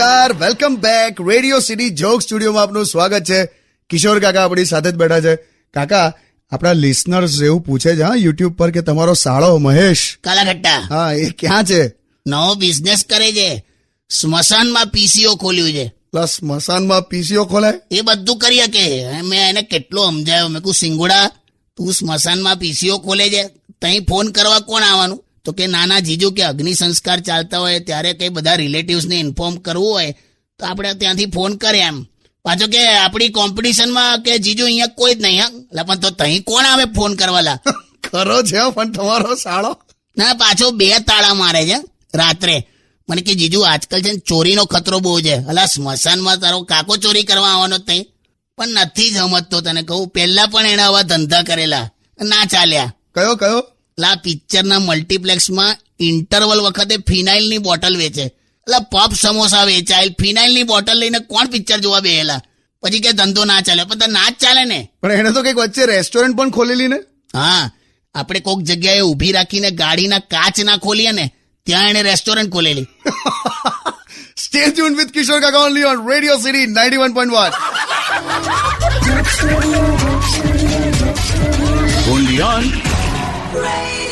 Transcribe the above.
નમસ્કાર, welcome back. Radio city joke સ્ટુડિયોમાં આપનું સ્વાગત છે. કિશોર કાકા આપણી સાથે જ બેઠા છે. કાકા, આપણા લિસનર્સ એવું પૂછે છે હા યુટ્યુબ પર કે તમારો સાળો મહેશ કાલાઘટ્ટા હા એ ક્યાં છે? નવો બિઝનેસ કરે છે. સ્મશાનમાં પીસીઓ ખોલ્યું છે. Plus સ્મશાનમાં PCO ખોલાય? એ બધું કરી શકે. મેં એને કેટલો સમજાયો. મેં કહું સિંગુડા, તું સ્મશાનમાં પીસીઓ ખોલે છે, તઈ ફોન કરવા કોણ આવવાનું? તો કે નાના જીજુ કે અગ્નિ સંસ્કાર ચાલતા હોય ત્યારે કઈ બધા રિલેટિવ્સને ઇન્ફોર્મ કરવું હોય તો આપણે ત્યાંથી ફોન કરે એમ. પાછો કે આપણી કોમ્પિટિશનમાં કે જીજુ અહીંયા કોઈ જ નહીં. હા પણ તો તઈ કોણ આવે ફોન કરવાલા? ખરો છે પણ તમારો સાળો ના, પાછો 2 તાળા મારે છે રાત્રે. મને કે જીજુ આજકાલ છે ને ચોરીનો ખતરો બહુ છે. અલા સ્મશાનમાં તારો કાકો ચોરી કરવા આવવાનો તઈ? પણ નથી સમજતો. તને કહું, પહેલા પણ એને આવા ધંધા કરેલા, ના ચાલ્યા. કયો કયો? લા પિક્ચરના મલ્ટીપ્લેક્સમાં ઇન્ટરવલ વખતે ફિનાઇલની બોટલ વેચે. એટલે પફ સમોસા વેચાય, ફિનાઇલની બોટલ લઈને કોણ પિક્ચર જોવા બેહેલા? પછી કે ધંધો ના ચાલે. પણ ના જ ચાલે ને. પણ એને તો કઈક વચ્ચે રેસ્ટોરન્ટ પણ ખોલેલી ને? હા, આપણે કોઈક જગ્યાએ ઊભી રાખીને ગાડીના કાચ ના ખોલીએ ને, ત્યાં એને રેસ્ટોરન્ટ ખોલેલી. સ્ટે ટ્યુન વિથ કિશોર કાકા only on radio city 91.1. Only on Radio